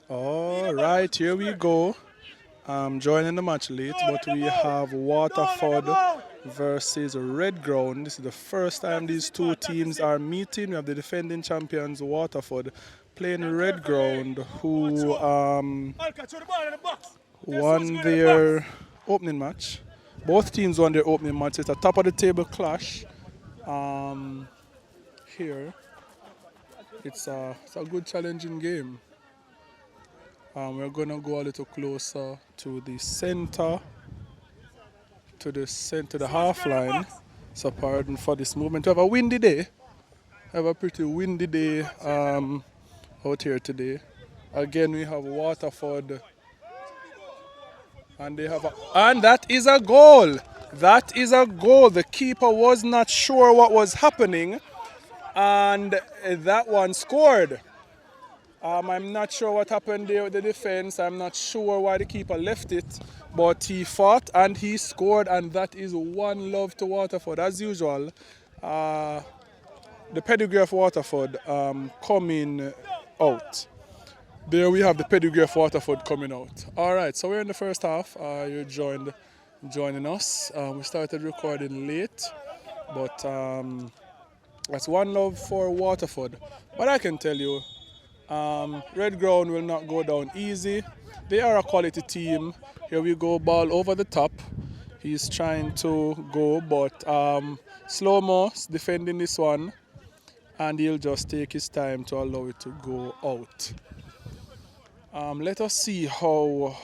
All right, here we go. I'm joining the match late, but we have Waterford versus Red Ground. This is the first time these two teams are meeting. We have the defending champions Waterford playing Red Ground, who won their opening match. Both teams won their opening match. It's a top of the table clash. Here, it's a good challenging game. We're gonna go a little closer to the center, to the half line. So pardon for this movement. We have a windy day. Have a pretty windy day out here today. Again, we have Waterford, and and that is a goal. That is a goal. The keeper was not sure what was happening, and that one scored. I'm not sure what happened there with the defense. I'm not sure why the keeper left it, but he fought and he scored, and that is one love to Waterford as usual. The pedigree of Waterford coming out. There we have the pedigree of Waterford coming out. All right, so we're in the first half. You joining us. We started recording late, but that's one love for Waterford. But I can tell you, Red Ground will not go down easy. They are a quality team. Here we go, ball over the top. He's trying to go, but Slow-mo defending this one, and he'll just take his time to allow it to go out. Let us see how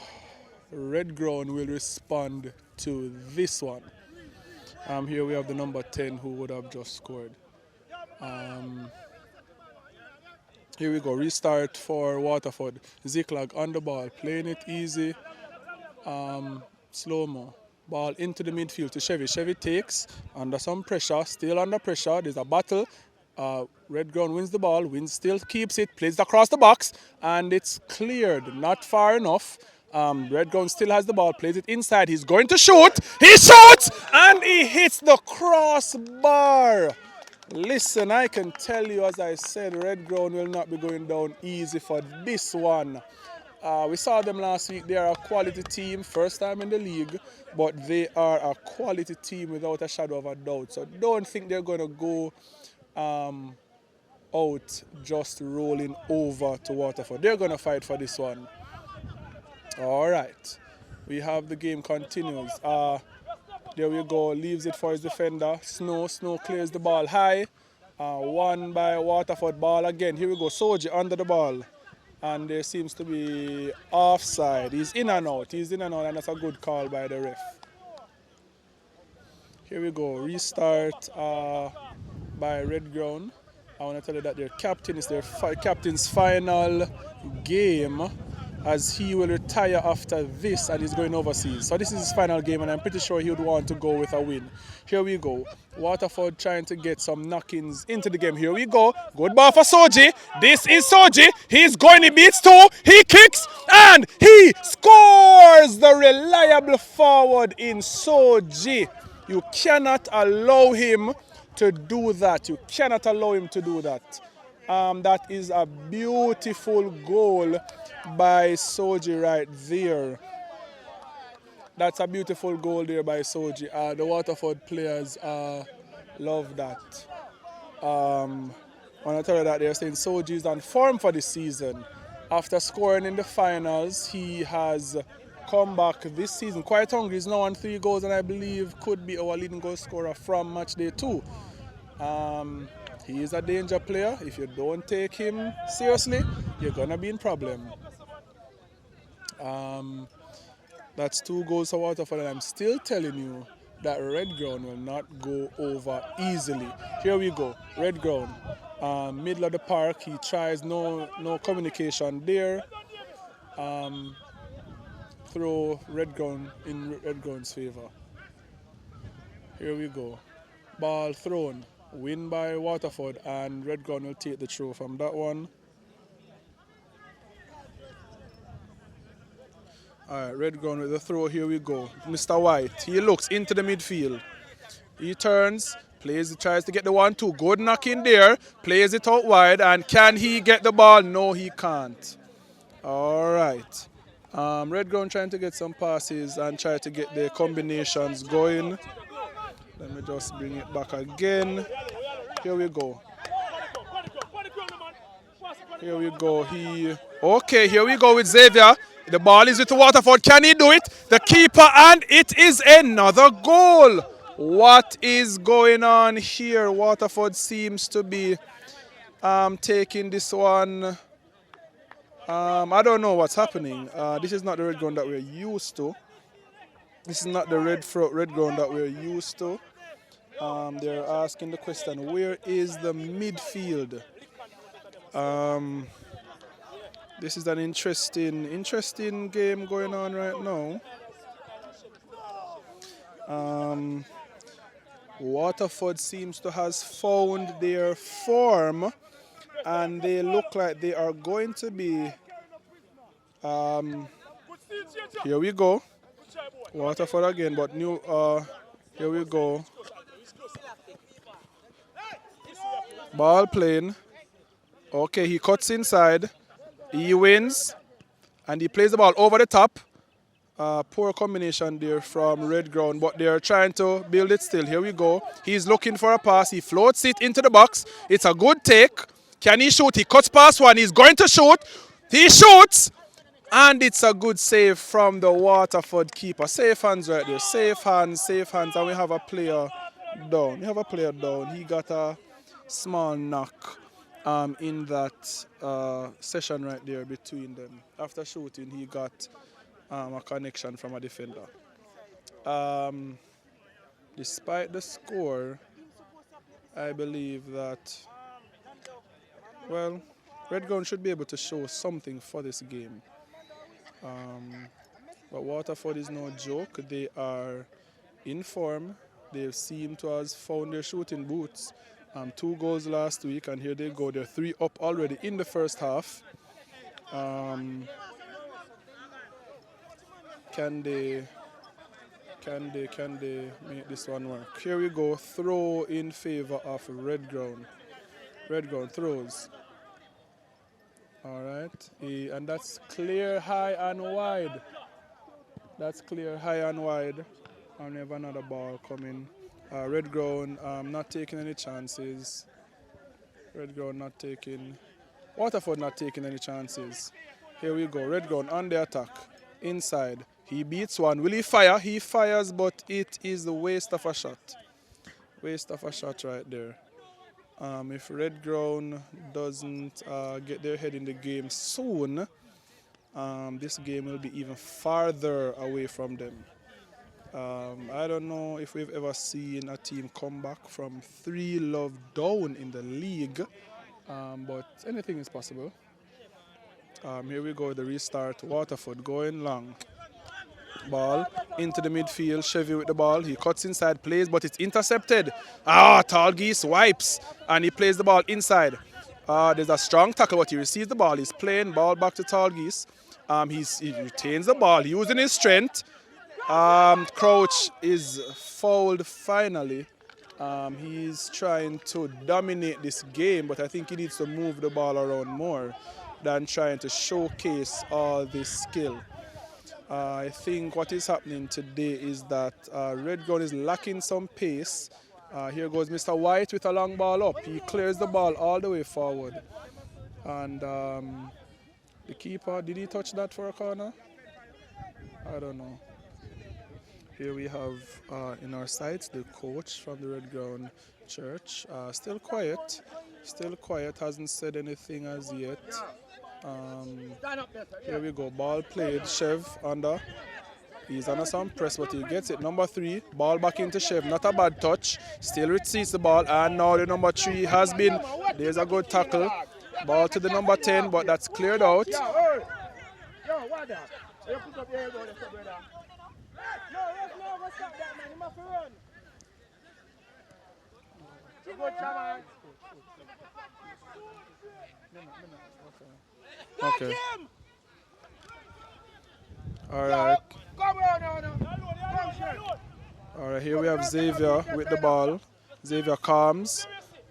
Red Ground will respond to this one. Here we have the number 10 who would have just scored. Here we go, restart for Waterford. Ziklag on the ball, playing it easy. Slow-mo. Ball into the midfield to Chevy. Chevy takes under some pressure, still under pressure. There's a battle. Red Ground wins the ball, still keeps it, plays it across the box, and it's cleared. Not far enough. Red Ground still has the ball, plays it inside. He's going to shoot. He shoots, and he hits the crossbar. Listen, I can tell you, as I said, Red Ground will not be going down easy for this one. We saw them last week. They are a quality team, first time in the league, but they are a quality team without a shadow of a doubt. So don't think they're going to go out just rolling over to Waterford. They're going to fight for this one. All right. We have the game continues. There we go, leaves it for his defender. Snow clears the ball high. Won by Waterford, ball again. Here we go, Soji under the ball. And there seems to be offside. He's in and out, and that's a good call by the ref. Here we go, restart by Red Ground. I want to tell you that their captain is their captain's final game, as he will retire after this and he's going overseas. So this is his final game, and I'm pretty sure he would want to go with a win. Here we go. Waterford trying to get some knockings into the game. Here we go. Good ball for Soji. This is Soji. He's going, he beats two. He kicks and he scores! The reliable forward in Soji. You cannot allow him to do that. You cannot allow him to do that. That is a beautiful goal by Soji right there. That's a beautiful goal there by Soji. The Waterford players love that. I want to tell you that they're saying Soji is on form for this season. After scoring in the finals, he has come back this season quite hungry. He's now on 3 goals, and I believe could be our leading goal scorer from match day 2. He is a danger player. If you don't take him seriously, you're going to be in problem. That's 2 goals for Waterford, and I'm still telling you that Red Ground will not go over easily. Here we go, Red Ground, middle of the park. He tries, no communication there. Throw Red Ground in Red Ground's favor. Here we go, ball thrown, win by Waterford, and Red Ground will take the throw from that one. All right, Red Ground with the throw. Here we go. Mr. White, he looks into the midfield. He turns, tries to get the 1-2. Good knock in there, plays it out wide, and can he get the ball? No, he can't. All right. Red Ground trying to get some passes and try to get the combinations going. Let me just bring it back again. Here we go. Here we go. Okay, here we go with Xavier. The ball is with Waterford. Can he do it? The keeper, and it is another goal. What is going on here? Waterford seems to be taking this one. I don't know what's happening. This is not the red ground that we're used to. This is not the red ground that we're used to. They're asking the question, where is the midfield? This is an interesting game going on right now. Waterford seems to have found their form, and they look like they are going to be. Here we go. Waterford again, but new. Here we go. Ball playing. Okay, he cuts inside. He wins. And he plays the ball over the top. Poor combination there from Red Ground, but they're trying to build it still. Here we go. He's looking for a pass. He floats it into the box. It's a good take. Can he shoot? He cuts past one. He's going to shoot. He shoots. And it's a good save from the Waterford keeper. Safe hands right there. Safe hands, safe hands. And we have a player down. He got a small knock in that session right there between them. After shooting, he got a connection from a defender. Despite the score, I believe that, well, Red Ground should be able to show something for this game. But Waterford is no joke. They are in form. They seem to have found their shooting boots. 2 goals last week, and here they go. They're 3 up already in the first half. Can they make this one work? Here we go. Throw in favor of Red Ground. Red Ground throws. All right, and that's clear, high and wide. That's clear, high and wide. And we have another ball coming. Red Ground not taking any chances. Red Ground not taking. Waterford not taking any chances. Here we go. Red Ground on the attack. Inside. He beats one. Will he fire? He fires, but it is the waste of a shot. Waste of a shot right there. If Red Ground doesn't get their head in the game soon, this game will be even farther away from them. I don't know if we've ever seen a team come back from 3-love down in the league, but anything is possible. Here we go, the restart. Waterford going long. Ball into the midfield. Chevy with the ball. He cuts inside, plays, but it's intercepted. Tall Geese wipes, and he plays the ball inside. There's a strong tackle, but he receives the ball. He's playing ball back to Tall Geese. He retains the ball, using his strength. Crouch is fouled finally. He's trying to dominate this game, but I think he needs to move the ball around more than trying to showcase all this skill. I think what is happening today is that Red Ground is lacking some pace. Here goes Mr. White with a long ball up. He clears the ball all the way forward. And the keeper, did he touch that for a corner? I don't know. Here we have in our sights the coach from the Red Ground Church. Still quiet, hasn't said anything as yet. Here we go, ball played, Chev under. He's under some press, but he gets it. Number 3, ball back into Chev, not a bad touch. Still receives the ball, and now the number 3 has been, there's a good tackle. Ball to the number 10, but that's cleared out. Okay. All right. All right, here we have Xavier with the ball. Xavier comes,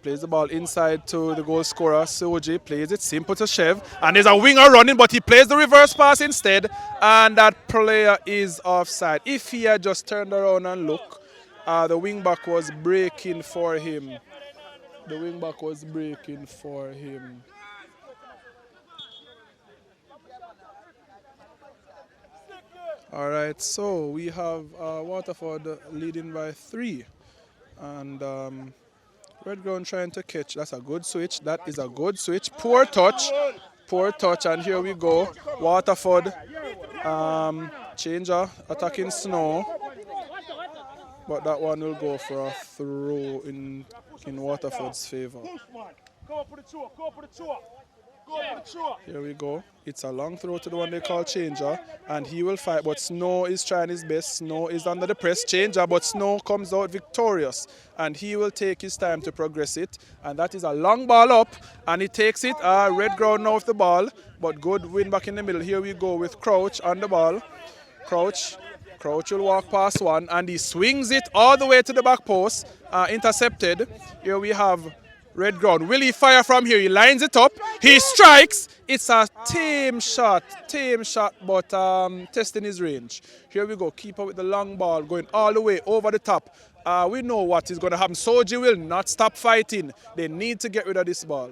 Plays the ball inside to the goal scorer. Soji plays it simple to Chev. And there's a winger running, but he plays the reverse pass instead. And that player is offside. If he had just turned around and looked, the wing back was breaking for him. The wing back was breaking for him. All right, so we have Waterford leading by 3. And Red Ground trying to catch. That's a good switch. That is a good switch. Poor touch. Poor touch. And here we go. Waterford. Changer attacking Snow. But that one will go for a throw in Waterford's favor. Here we go. It's a long throw to the one they call Changer. And he will fight. But Snow is trying his best. Snow is under the press. Changer. But Snow comes out victorious. And he will take his time to progress it. And that is a long ball up. And he takes it. Red Ground now with the ball. But good win back in the middle. Here we go with Crouch on the ball. Crouch will walk past one. And he swings it all the way to the back post. Intercepted. Here we have Red Ground. Will he fire from here? He lines it up. He strikes. It's a tame shot, but testing his range. Here we go. Keeper with the long ball going all the way over the top. We know what is going to happen. Soji will not stop fighting. They need to get rid of this ball.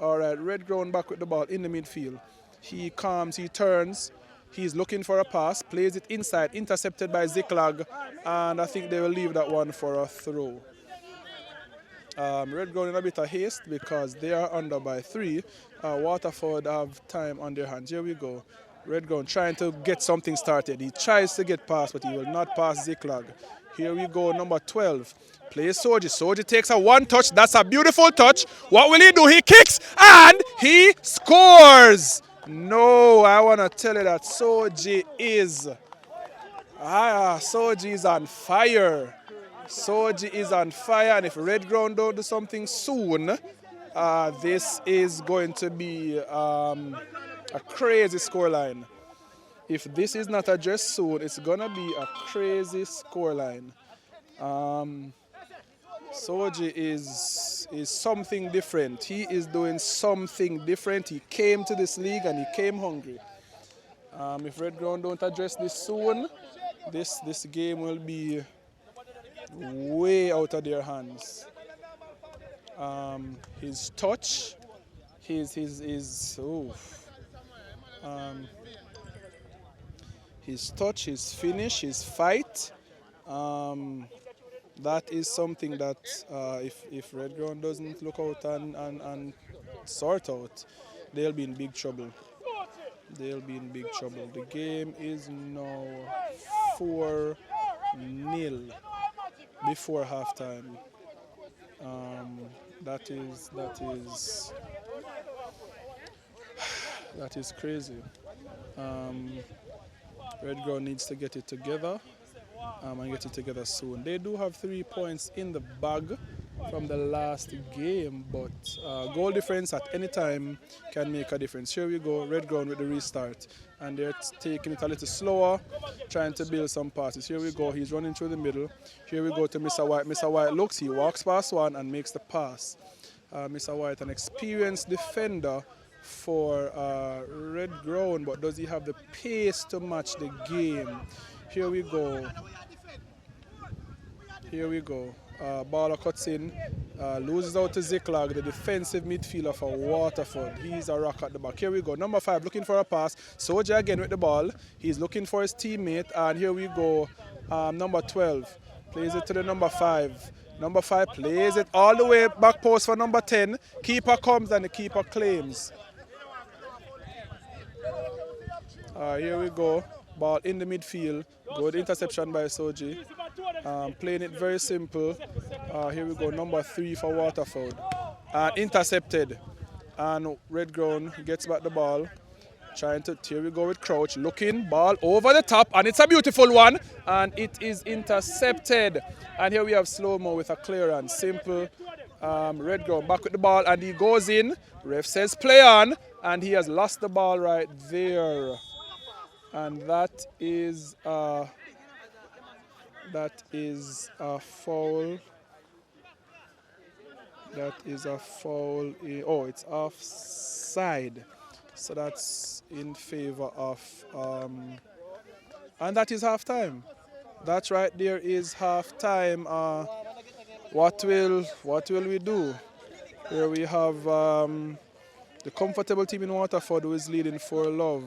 All right, Red Ground back with the ball in the midfield. He comes, he turns. He's looking for a pass, plays it inside, intercepted by Ziklag. And I think they will leave that one for a throw. Red Ground in a bit of haste because they are under by 3. Waterford have time on their hands. Here we go. Red Ground trying to get something started. He tries to get past, but he will not pass Ziklag. Here we go, number 12. Plays Soji. Soji takes a one touch. That's a beautiful touch. What will he do? He kicks and he scores. No, I want to tell you that Soji is on fire. Soji is on fire, and if Red Ground don't do something soon, this is going to be a crazy scoreline. If this is not addressed soon, it's going to be a crazy scoreline. Soji is something different. He is doing something different. He came to this league and he came hungry. If Red Ground don't address this soon, this game will be way out of their hands. His touch, his touch, his finish, his fight. That is something that if Red Ground doesn't look out and sort out, they'll be in big trouble. They'll be in big trouble. The game is now 4-0 before halftime. That is crazy. Red Ground needs to get it together and get it together soon. They do have 3 points in the bag from the last game, but goal difference at any time can make a difference. Here we go, Red Ground with the restart, and they're taking it a little slower, trying to build some passes. Here we go, he's running through the middle. Here we go to Mr. White. Mr. White looks, he walks past one and makes the pass. Mr. White, an experienced defender for Red Ground, but does he have the pace to match the game? Here we go. Here we go. Baller cuts in, loses out to Ziklag, the defensive midfielder for Waterford. He's a rock at the back. Here we go. Number 5 looking for a pass. Soja again with the ball. He's looking for his teammate. And here we go. Number 12 plays it to the number 5. Number 5 plays it all the way back post for number 10. Keeper comes and the keeper claims. Here we go. Ball in the midfield. Good interception by Soji. Playing it very simple. Here we go, number 3 for Waterford. Intercepted. And Red Ground gets back the ball. Here we go with Crouch. Looking, ball over the top. And it's a beautiful one. And it is intercepted. And here we have slow-mo with a clearance. Simple. Red Ground back with the ball. And he goes in. Ref says play on. And he has lost the ball right there. And that is a foul. That is a foul. Oh, it's offside. So that's in favor of. And that is half time. That right there is half time. What will we do? Here we have the comfortable team in Waterford who is leading for love.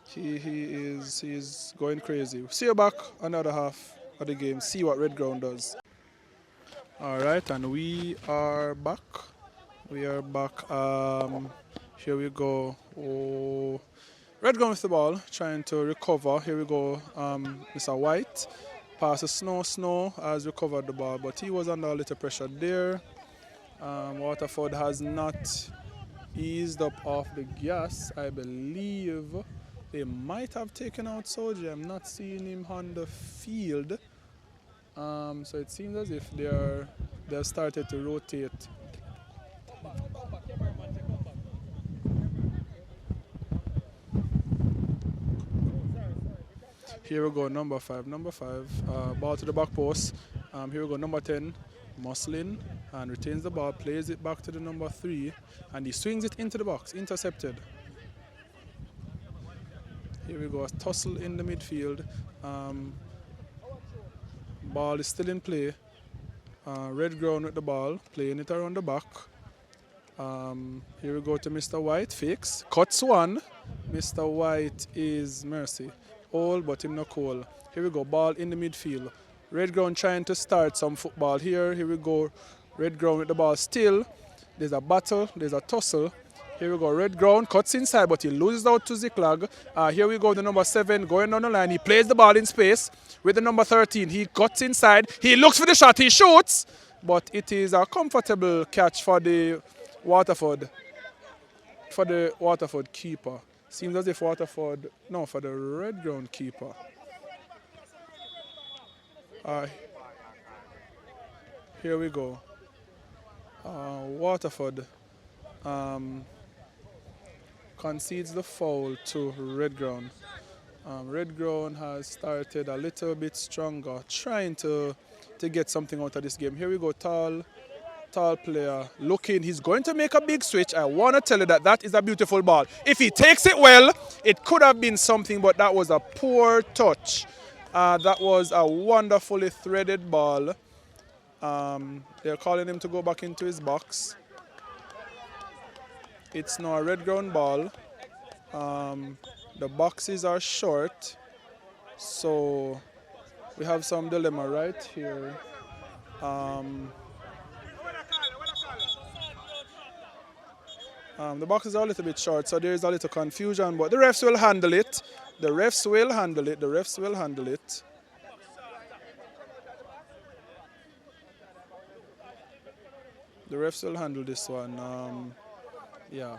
He is going crazy. See you back another half of the game. See what Red Ground does. All right, and we are back. We are back. Here we go. Oh, Red Ground with the ball, trying to recover. Here we go. Mr. White passes Snow has recovered the ball, but he was under a little pressure there. Waterford has not eased up off the gas. I believe they might have taken out Soji. I'm not seeing him on the field. So it seems as if they've started to rotate. Here we go, number five. Ball to the back post. Here we go, number 10, Muslin, and retains the ball, plays it back to the number 3, and he swings it into the box, intercepted. Here we go, a tussle in the midfield. Ball is still in play. Red Ground with the ball, playing it around the back. Here we go to Mr. White, fakes, cuts one. Mr. White is mercy. All but him no cool. Here we go, ball in the midfield. Red Ground trying to start some football here. Here we go, Red Ground with the ball still. There's a battle, there's a tussle. Here we go, Red Ground cuts inside, but he loses out to Ziklag. Here we go, the number 7 going down the line. He plays the ball in space with the number 13. He cuts inside, he looks for the shot, he shoots. But it is a comfortable catch for the Waterford keeper. Seems as if for the Red Ground keeper. Here we go. Waterford concedes the foul to Red Ground. Red Ground has started a little bit stronger, trying to get something out of this game. Here we go, tall player looking. He's going to make a big switch. I want to tell you that is a beautiful ball. If he takes it well, it could have been something, but that was a poor touch. That was a wonderfully threaded ball. They're calling him to go back into his box. It's now a Red Ground ball. The boxes are short, so we have some dilemma right here. The boxes are a little bit short, so there is a little confusion, but the refs will handle it. The refs will handle it. The refs will handle this one. Yeah.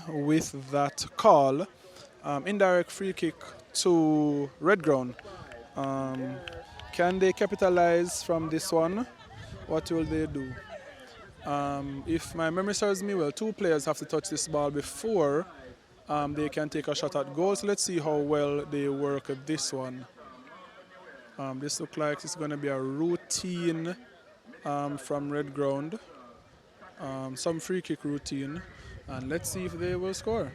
With that call, indirect free kick to Red Ground. Can they capitalize from this one? What will they do? If my memory serves me well, 2 players have to touch this ball before they can take a shot at goal. So let's see how well they work at this one. This looks like it's going to be a routine from Red Ground. Some free kick routine. And let's see if they will score.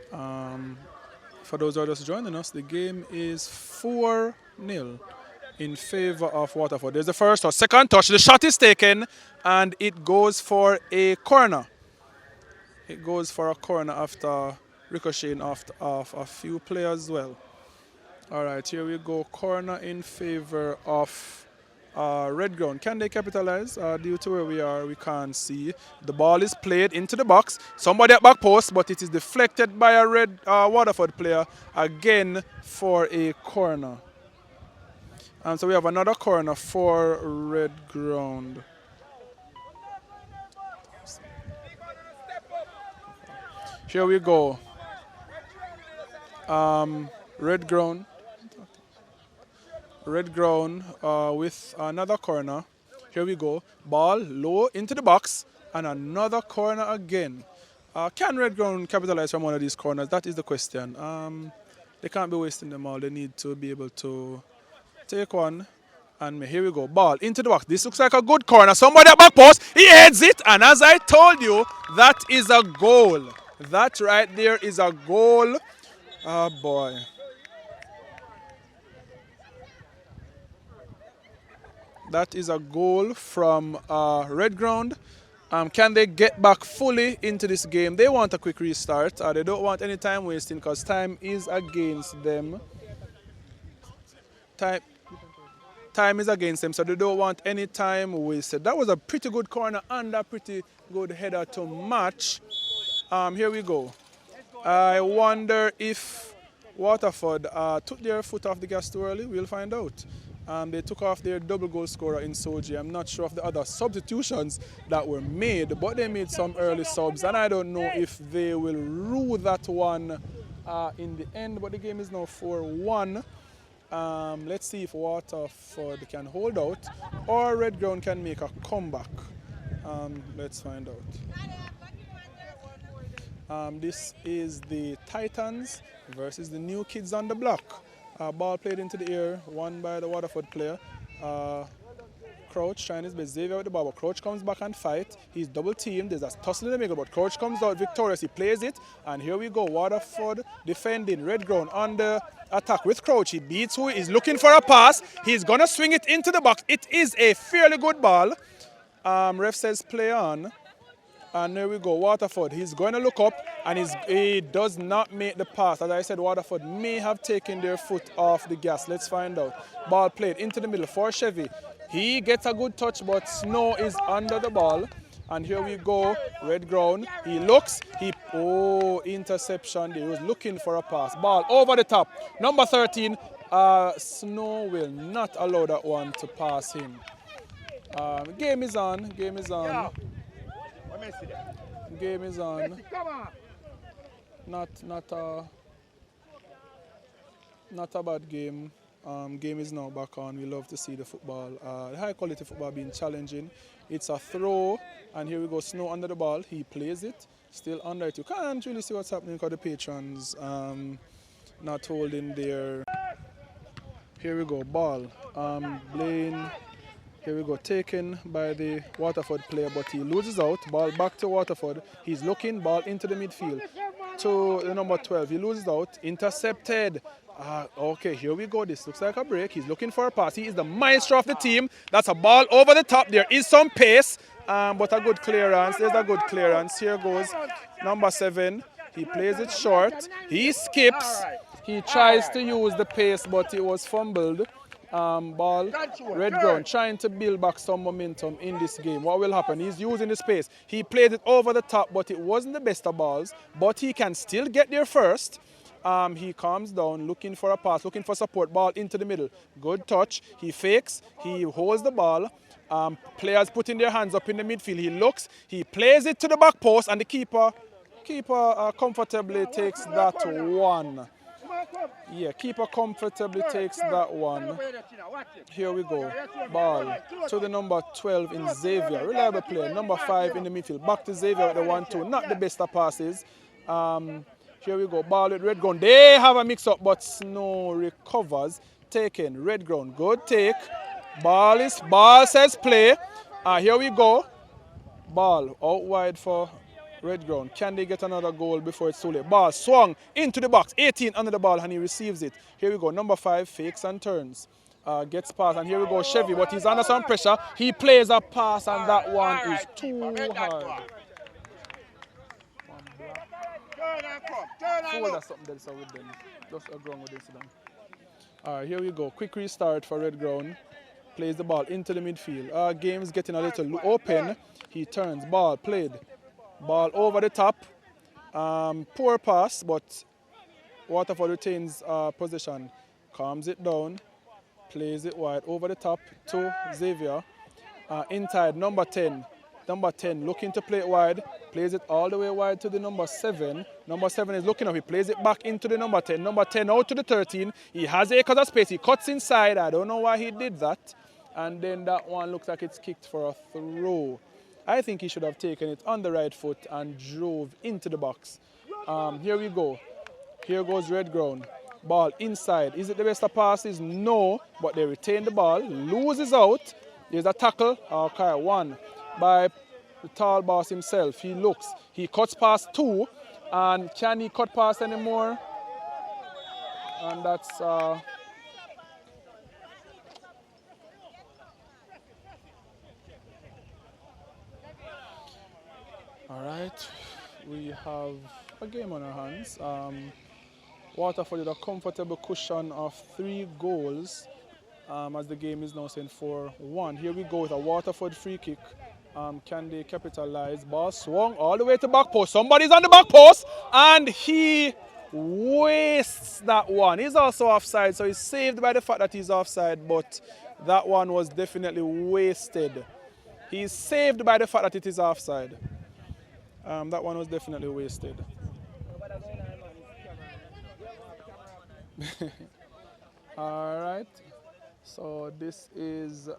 For those who are just joining us, the game is 4-0 in favor of Waterford. There's the first touch, second touch, the shot is taken, and it goes for a corner. It goes for a corner after ricocheting off a few players as well. All right, here we go, corner in favor of Red Ground. Can they capitalize? Due to where we are, we can't see. The ball is played into the box. Somebody at back post, but it is deflected by a Red Waterford player again for a corner. So we have another corner for Red Ground. Here we go. Red Ground with another corner. Here we go. Ball low into the box and another corner again. Can Red Ground capitalize from one of these corners? That is the question. They can't be wasting them all. They need to be able to take one. And here we go. Ball into the box. This looks like a good corner. Somebody at back post. He heads it. And as I told you, that is a goal. That right there is a goal. Oh boy. That is a goal from Red Ground. Can they get back fully into this game? They want a quick restart. They don't want any time wasting because time is against them. Time is against them, so they don't want any time wasted. That was a pretty good corner and a pretty good header to match. Here we go. I wonder if Waterford took their foot off the gas too early. We'll find out. They took off their double goal scorer in Soji. I'm not sure of the other substitutions that were made, but they made some early subs, and I don't know if they will rule that one in the end, but the game is now 4-1. Let's see if Waterford can hold out or Red Ground can make a comeback. Let's find out. This is the Titans versus the New Kids on the Block. Ball played into the air, won by the Waterford player. Crouch trying his best. Xavier with the ball, but Crouch comes back and fight. He's double teamed. There's a tussle in the middle, but Crouch comes out victorious. He plays it, and here we go. Waterford defending. Red Ground on the attack with Crouch. He beats who is looking for a pass. He's gonna swing it into the box. It is a fairly good ball. Ref says play on. And there we go, Waterford. He's going to look up, and he does not make the pass. As I said, Waterford may have taken their foot off the gas. Let's find out. Ball played into the middle for Chevy. He gets a good touch, but Snow is under the ball. And here we go, Red Ground. He looks, interception. He was looking for a pass. Ball over the top. Number 13, Snow will not allow that one to pass him. Game is on. Game is on. Not a bad game. Game is now back on. We love to see the football. The high quality football being challenging. It's a throw, and here we go. Snow under the ball. He plays it. Still under it. You can't really see what's happening because the patrons not holding their. Here we go. Ball. Blaine. Here we go, taken by the Waterford player, but he loses out. Ball back to Waterford. He's looking, ball into the midfield to the number 12. He loses out, intercepted. Okay, here we go. This looks like a break. He's looking for a pass. He is the maestro of the team. That's a ball over the top. There is some pace, but a good clearance. There's a good clearance. Here goes number 7. He plays it short. He skips. He tries to use the pace, but it was fumbled. Ball, Red Ground trying to build back some momentum in this game. What will happen? He's using the space. He played it over the top, but it wasn't the best of balls. But he can still get there first. He calms down, looking for a pass, looking for support. Ball into the middle. Good touch. He fakes. He holds the ball. Players putting their hands up in the midfield. He looks. He plays it to the back post, and the keeper comfortably takes that one. Yeah, keeper comfortably takes that one. Here we go. Ball to the number 12 in Xavier. Reliable player. Number 5 in the midfield. Back to Xavier with the 1-2. Not the best of passes. Here we go. Ball with Red Ground. They have a mix-up, but Snow recovers. Taken. Red Ground. Good take. Ball says play. Here we go. Ball out wide for Red Ground. Can they get another goal before it's too late? Ball swung into the box. 18 under the ball and he receives it. Here we go. Number 5 fakes and turns. Gets past and here we go. Chevy, but he's under some pressure. He plays a pass and that one is too hard. That's something else with them. Just a ground with this down. Alright, here we go. Quick restart for Red Ground. Plays the ball into the midfield. Game's getting a little open. He turns. Ball played. Ball over the top. Poor pass, but Waterford retains possession. Calms it down. Plays it wide over the top to Xavier. Inside, number 10. Number 10 looking to play it wide. Plays it all the way wide to the number 7. Number 7 is looking up. He plays it back into the number 10. Number 10 out to the 13. He has acres of space. He cuts inside. I don't know why he did that. And then that one looks like it's kicked for a throw. I think he should have taken it on the right foot and drove into the box. Here we go. Here goes Red Ground. Ball inside. Is it the best of passes? No, but they retain the ball. Loses out. There's a tackle. Okay, one by the tall boss himself. He looks. He cuts past 2. And can he cut past anymore? And that's... All right, we have a game on our hands. Waterford with a comfortable cushion of 3 goals as the game is now saying 4-1. Here we go with a Waterford free kick. Can they capitalize? Ball swung all the way to back post. Somebody's on the back post and he wastes that one. He's also offside, so he's saved by the fact that he's offside, but that one was definitely wasted. He's saved by the fact that it is offside. That one was definitely wasted. All right. So this is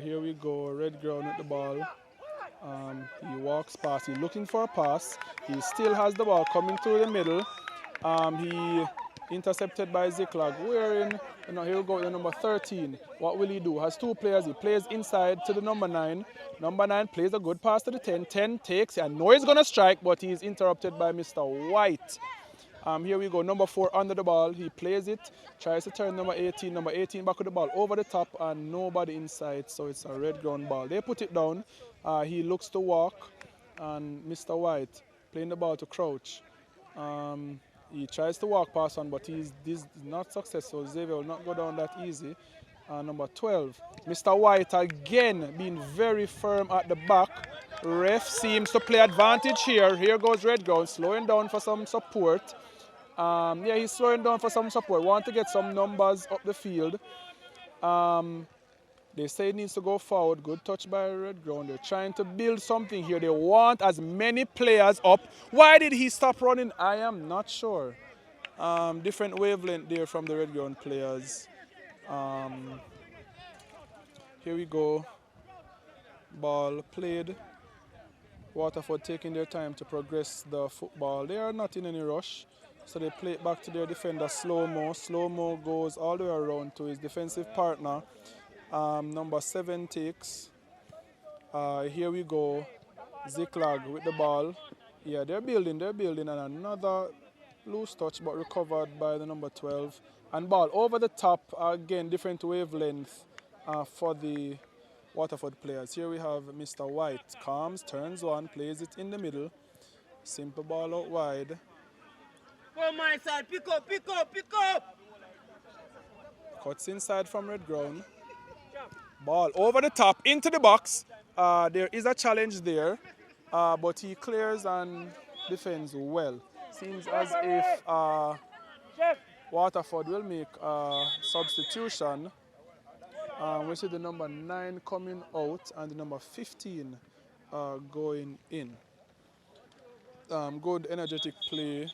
here we go. Red Ground with the ball. He walks past. He's looking for a pass. He still has the ball coming through the middle. He intercepted by Ziklag. Wearing, here we go with the number 13. What will he do? Has 2 players. He plays inside to the number 9. Number 9 plays a good pass to the 10. 10 takes. I know he's going to strike, but he's interrupted by Mr. White. Here we go. Number 4 under the ball. He plays it. Tries to turn number 18. Number 18 back with the ball over the top and nobody inside. So it's a Red Ground ball. They put it down. He looks to walk. And Mr. White playing the ball to Crouch. He tries to walk past one, but he's not successful. Xavier will not go down that easy. Number 12. Mr. White again being very firm at the back. Ref seems to play advantage here. Here goes Red Ground slowing down for some support. Yeah, he's slowing down for some support. Want to get some numbers up the field. They say it needs to go forward. Good touch by Red Ground. They're trying to build something here. They want as many players up. Why did he stop running? I am not sure. Different wavelength there from the Red Ground players. Here we go. Ball played. Waterford taking their time to progress the football. They are not in any rush. So they play it back to their defender, Slow-Mo. Slow-Mo goes all the way around to his defensive partner. Number 7 takes. Here we go. Ziklag with the ball. Yeah, they're building, and another loose touch, but recovered by the number 12. And ball over the top, again, different wavelength for the Waterford players. Here we have Mr. White. Comes, turns one, plays it in the middle. Simple ball out wide. Go my side, pick up, pick up, pick up! Cuts inside from Red Ground. Ball over the top, into the box. There is a challenge there, but he clears and defends well. seems as if Waterford will make a substitution. We see the number 9 coming out and the number 15 going in. Good energetic play.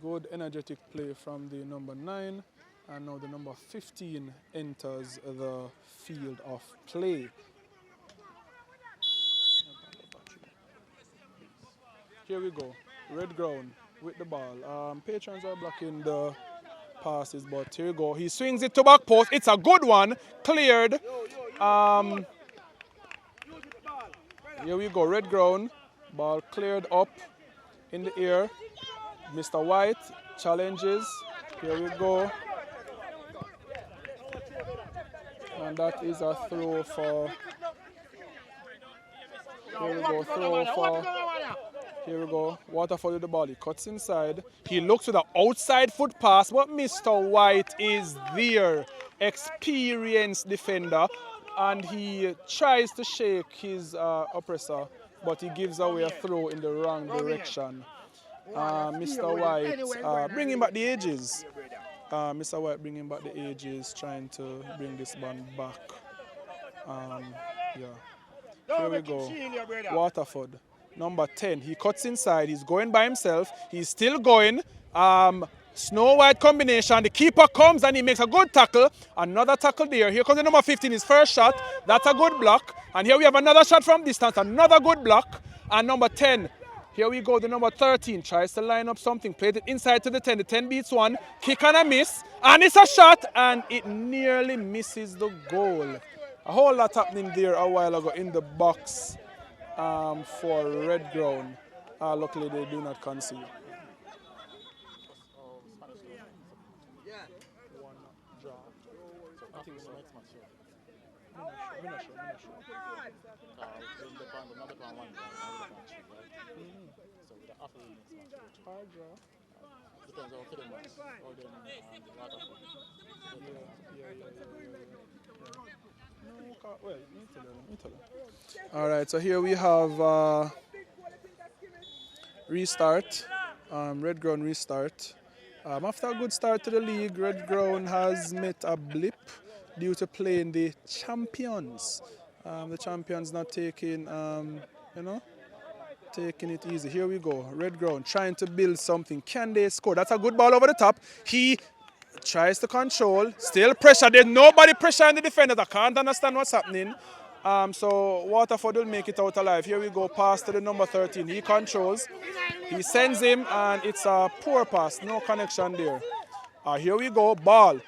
Good energetic play from the number 9. And now the number 15 enters the field of play. Here we go. Red ground with the ball. Patrons are blocking the passes, but here we go. He swings it to back post. It's a good one. Cleared. Here we go. Red ground. Ball cleared up in the air. Mr. White challenges. Here we go. And that is a throw for. Here we go. Throw for. Here we go. Waterford with the ball. He cuts inside. He looks with an outside foot pass, but Mr. White is there. Experienced defender. And he tries to shake his oppressor, but he gives away a throw in the wrong direction. Mr. White bringing back the ages. Mr. White bringing back the ages, trying to bring this band back. Yeah. Here we go. Waterford. Number 10, he cuts inside, he's going by himself, he's still going. Snow White combination, the keeper comes and he makes a good tackle. Another tackle there. Here comes the number 15, his first shot. That's a good block. And here we have another shot from distance, another good block. And number 10, here we go, the number 13 tries to line up something, played it inside to the 10. The 10 beats one, kick and a miss. And it's a shot and it nearly misses the goal. A whole lot happening there a while ago in the box. For red ground. Luckily they do not concede. One draw. I think so. All right, so here we have restart, Red Ground restart. After a good start to the league, Red Ground has met a blip due to playing the champions. The champions not taking, taking it easy. Here we go, Red Ground trying to build something. Can they score? That's a good ball over the top. He tries to control, still pressure. There's nobody pressuring the defenders. I can't understand what's happening. So Waterford will make it out alive. Here we go, pass to the number 13. He controls, he sends him, and it's a poor pass, no connection there. Here we go, ball.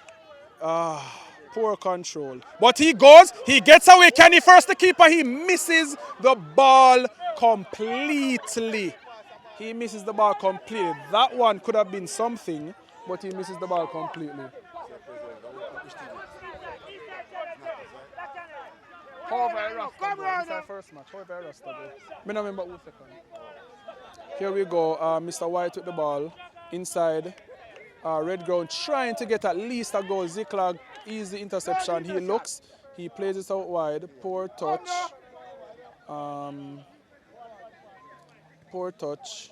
Poor control. But he goes, he gets away. Can he first the keeper? He misses the ball completely. He misses the ball completely. That one could have been something, but he misses the ball completely. First match. I don't remember who second. Here we go. Mr. White with the ball inside. Red Ground trying to get at least a goal. Ziklag, easy interception. He looks. He plays it out wide. Poor touch. Poor touch.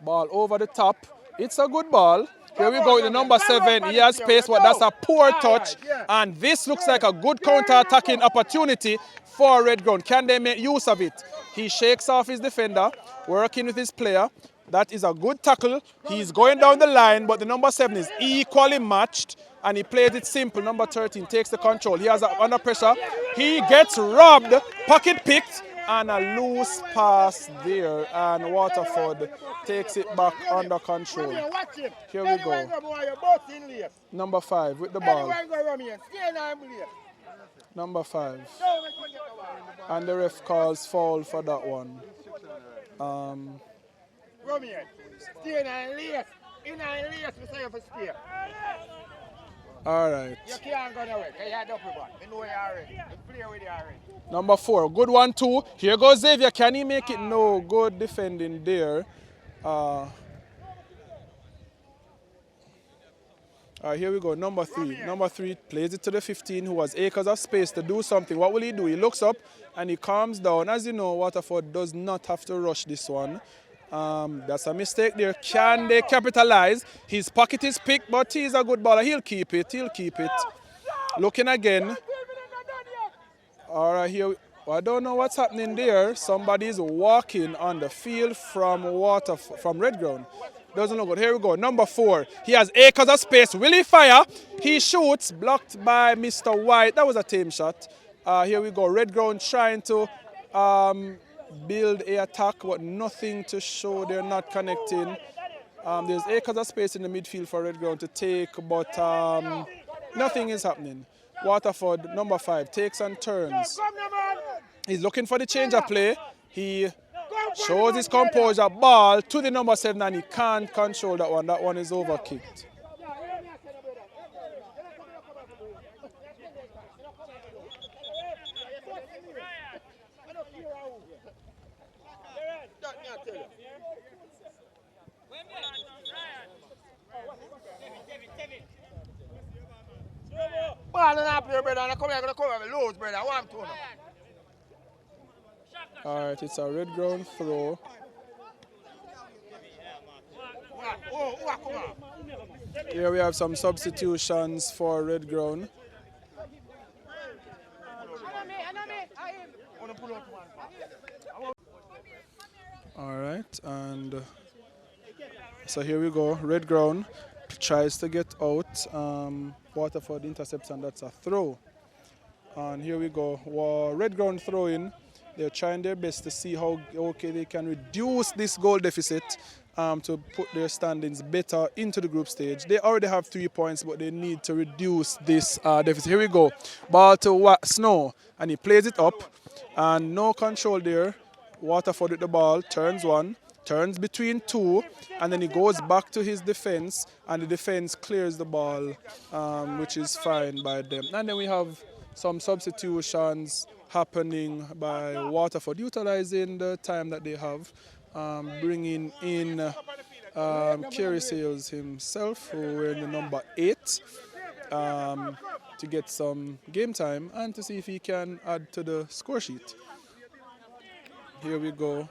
Ball over the top. It's a good ball. Here we go with the number 7. He has space, but that's a poor touch. And this looks like a good counter-attacking opportunity for Red Ground. Can they make use of it? He shakes off his defender, working with his player. That is a good tackle. He's going down the line, but the number 7 is equally matched. And he plays it simple. Number 13 takes the control. He has under pressure. He gets robbed, pocket picked, and a loose pass there. And Waterford takes it back under control. Here we go. Number 5 with the ball. Number 5. And the ref calls foul for that one. All right. Number 4, good one too. Here goes Xavier. Can he make it? No, good defending there. All right, here we go. Number 3. Number 3 plays it to the 15, who has acres of space to do something. What will he do? He looks up and he calms down. As you know, Waterford does not have to rush this one. That's a mistake there. Can they capitalize? His pocket is picked, but he's a good baller. He'll keep it. He'll keep it. Looking again. All right, here. I don't know what's happening there. Somebody's walking on the field from Red Ground. Doesn't look good. Here we go. Number 4. He has acres of space. Will he fire? He shoots. Blocked by Mr. White. That was a tame shot. Here we go. Red Ground trying to build a attack, but nothing to show. They're not connecting. There's acres of space in the midfield for Red Ground to take, but nothing is happening. Waterford, number 5, takes and turns. He's looking for the change of play. He shows his composure. Ball to the number 7, and he can't control that one. That one is overkicked. Ball and I play, brother, and I come here, I'm going to come here, lose, brother. I want to know. All right, it's a Red Ground throw. Here we have some substitutions for Red Ground. All right, and so here we go. Red Ground tries to get out. Waterford intercepts, and that's a throw. And here we go. Red Ground throwing. They're trying their best to see how okay they can reduce this goal deficit to put their standings better into the group stage. They already have 3 points, but they need to reduce this deficit. Here we go. Ball to Snow, and he plays it up, and no control there. Waterford with the ball, turns one, turns between 2, and then he goes back to his defense, and the defense clears the ball, which is fine by them. And then we have some substitutions happening by Waterford, utilizing the time that they have, bringing in Kerry Sales himself, who wearing the number 8, to get some game time and to see if he can add to the score sheet. Here we go.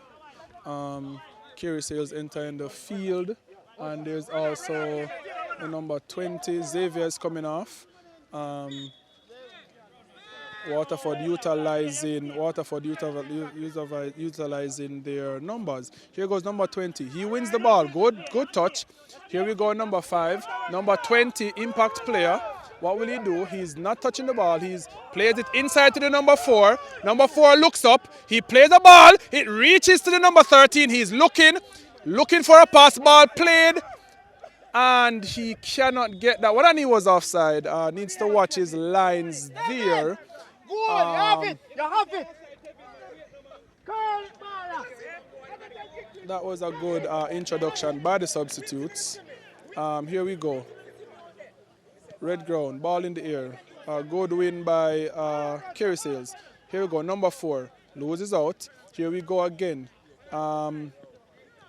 Kerry Sales entering the field, and there's also the number 20, Xavier, is coming off. Waterford utilizing their numbers. Here goes number 20. He wins the ball. Good touch. Here we go, number 5. Number 20, impact player. What will he do? He's not touching the ball. He's plays it inside to the number 4. Number 4 looks up. He plays the ball. It reaches to the number 13. He's looking for a pass. Ball played, and he cannot get that one. And he was offside. Needs to watch his lines there. Good, you have it. That was a good introduction by the substitutes. Here we go. Red Ground, ball in the air. Good win by Kerry Sales. Here we go, number 4, loses out. Here we go again.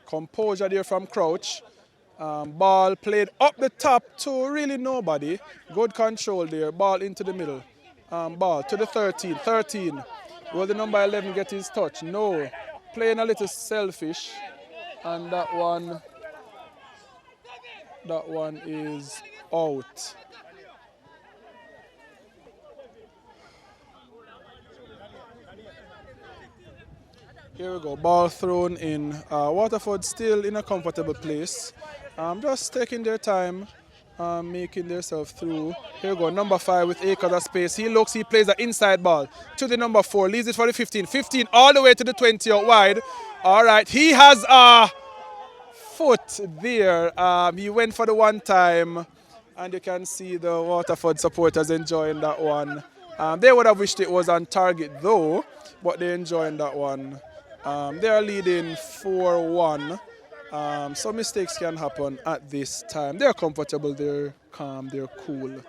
Composure there from Crouch. Ball played up the top to really nobody. Good control there, ball into the middle. Ball to the 13. Will the number 11 get his touch? No. Playing a little selfish. And that one is out. Here we go, ball thrown in. Waterford still in a comfortable place. Just taking their time, making themselves through. Here we go, number 5 with acres of space. He plays the inside ball to the number 4, leaves it for the 15. 15 all the way to the 20 out wide. All right, he has a foot there. He went for the one time, and you can see the Waterford supporters enjoying that one. They would have wished it was on target though, but they're enjoying that one. They are leading 4-1. Some mistakes can happen at this time. They're comfortable, they're calm, they're cool.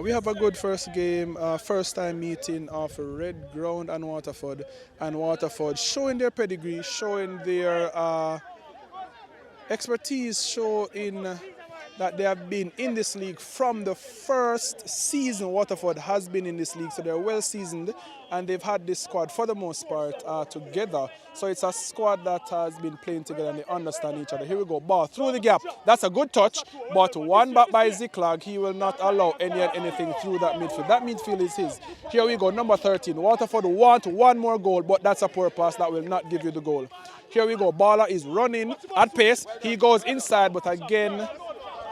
We have a good first game, first time meeting of Red Ground and Waterford. And Waterford showing their pedigree, showing their expertise, showing that they have been in this league from the first season Waterford has been in this league. So they're well seasoned, and they've had this squad for the most part together. So it's a squad that has been playing together and they understand each other. Here we go, ball through the gap. That's a good touch, but one back by Ziklag. He will not allow anything through that midfield. That midfield is his. Here we go, number 13. Waterford want one more goal, but that's a poor pass that will not give you the goal. Here we go, Bala is running at pace. He goes inside, but again,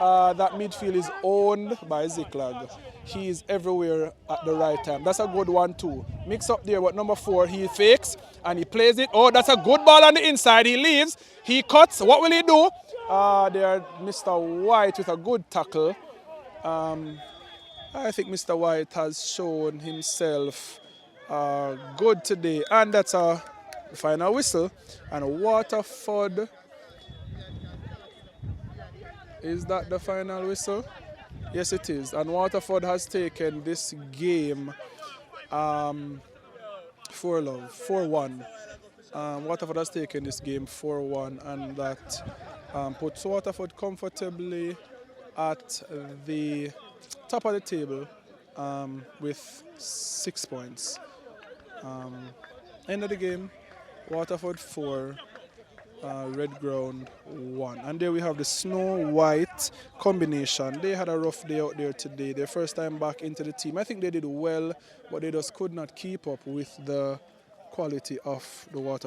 that midfield is owned by Ziklag. He is everywhere at the right time. That's a good one too. Mix up there, but number 4, he fakes and he plays it. Oh, that's a good ball on the inside. He leaves, he cuts. What will he do? There, Mr. White with a good tackle. I think Mr. White has shown himself good today. And that's a final whistle. And Waterford, is that the final whistle? Yes, it is. And Waterford has taken this game 4-1. Waterford has taken this game 4-1, and that puts Waterford comfortably at the top of the table with 6 points. End of the game, Waterford 4, Red Ground 1. And there we have the snow-white combination. They had a rough day out there today. Their first time back into the team. I think they did well, but they just could not keep up with the quality of the Waterford.